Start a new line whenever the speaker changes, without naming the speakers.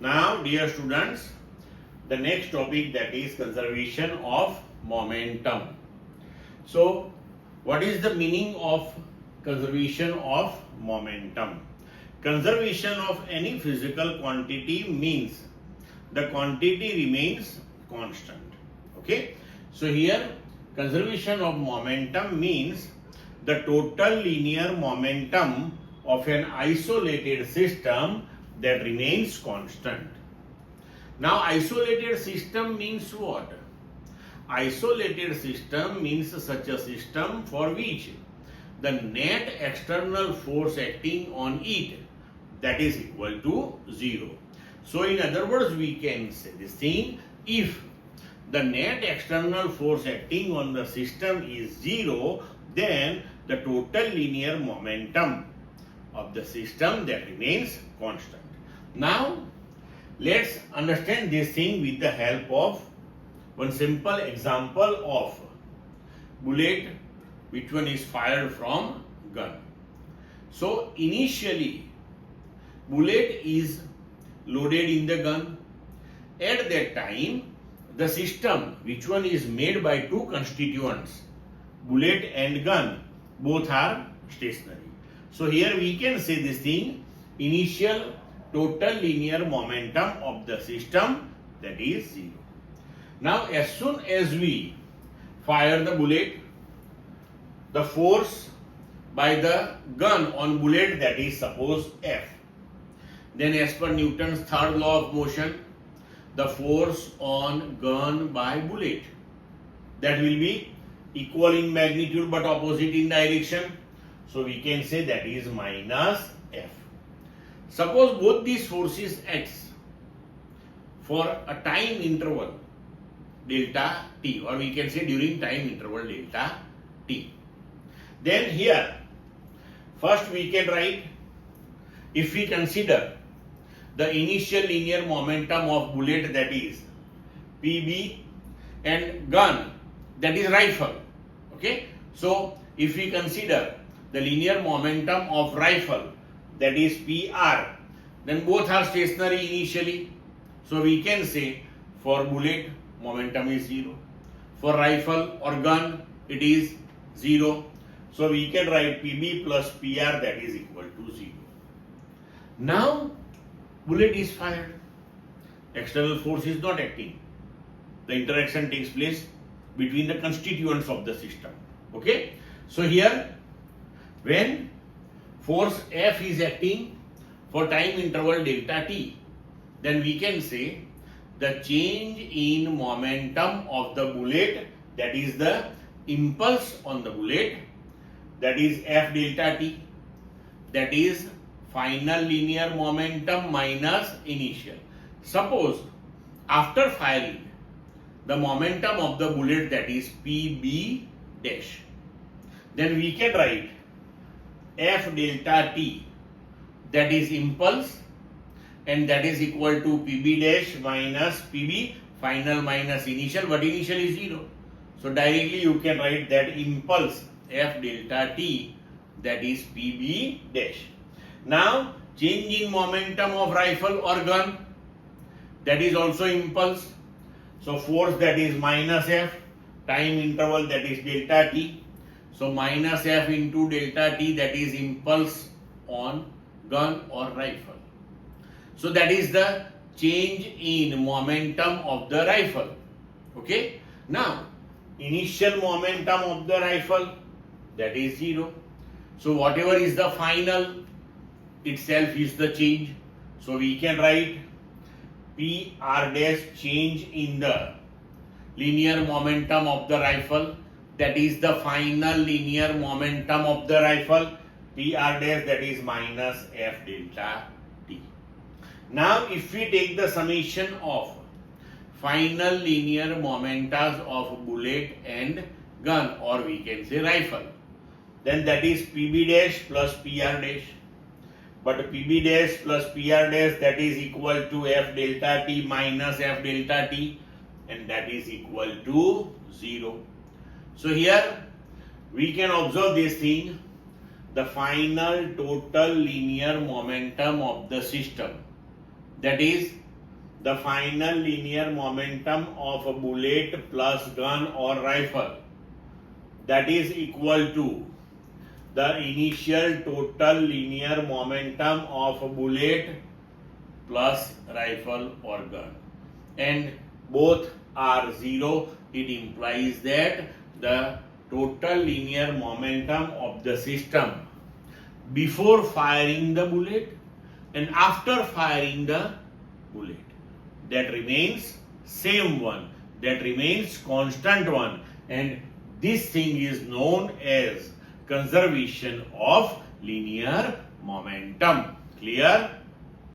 Now, dear students, the next topic, that is conservation of momentum. So, what is the meaning of conservation of momentum? Conservation of any physical quantity means the quantity remains constant. Okay. So here conservation of momentum means the total linear momentum of an isolated system that remains constant. Now, isolated system means what? Isolated system means such a system for which the net external force acting on it, that is equal to 0. So, in other words, we can say this thing: if the net external force acting on the system is 0, then the total linear momentum of the system that remains constant. Now, let's understand this thing with the help of one simple example of bullet which one is fired from gun. So, initially bullet is loaded in the gun. At that time, the system which one is made by two constituents, bullet and gun, both are stationary. So here we can say this thing: initial total linear momentum of the system, that is 0. Now, as soon as we fire the bullet, the force by the gun on bullet, that is suppose F. Then as per Newton's third law of motion, the force on gun by bullet, that will be equal in magnitude but opposite in direction. So we can say that is minus F. Suppose both these forces acts for a time interval delta t, or we can say during time interval delta t. Then here first we can write, if we consider the initial linear momentum of bullet, that is PB, and gun, that is rifle. Okay. So if we consider the linear momentum of rifle, that is PR, then both are stationary initially. So we can say for bullet momentum is 0. For rifle or gun it is 0. So we can write PB plus PR, that is equal to 0. Now bullet is fired. External force is not acting. The interaction takes place between the constituents of the system. Okay. So here when force F is acting for time interval delta t, then we can say the change in momentum of the bullet, that is the impulse on the bullet, that is F delta t, that is final linear momentum minus initial. Suppose after firing, the momentum of the bullet, that is PB dash, then we can write F delta t, that is impulse, and that is equal to PB dash minus PB final minus initial, but initial is 0. So directly you can write that impulse F delta t, that is PB dash. Now change in momentum of rifle or gun, that is also impulse. So force, that is minus F, time interval, that is delta t. So minus F into delta t, that is impulse on gun or rifle. So that is the change in momentum of the rifle. Okay. Now initial momentum of the rifle, that is 0. So whatever is the final itself is the change. So we can write PR dash, change in the linear momentum of the rifle, that is the final linear momentum of the rifle, PR dash, that is minus F delta t. Now if we take the summation of final linear momentas of bullet and gun, or we can say rifle, then that is PB dash plus PR dash. But PB dash plus PR dash, that is equal to F delta t minus F delta t, and that is equal to 0. So here we can observe this thing: the final total linear momentum of the system, that is the final linear momentum of a bullet plus gun or rifle, that is equal to the initial total linear momentum of a bullet plus rifle or gun, and both are 0. It implies that the total linear momentum of the system before firing the bullet and after firing the bullet, that remains same one, that remains constant one, and this thing is known as conservation of linear momentum. Clear?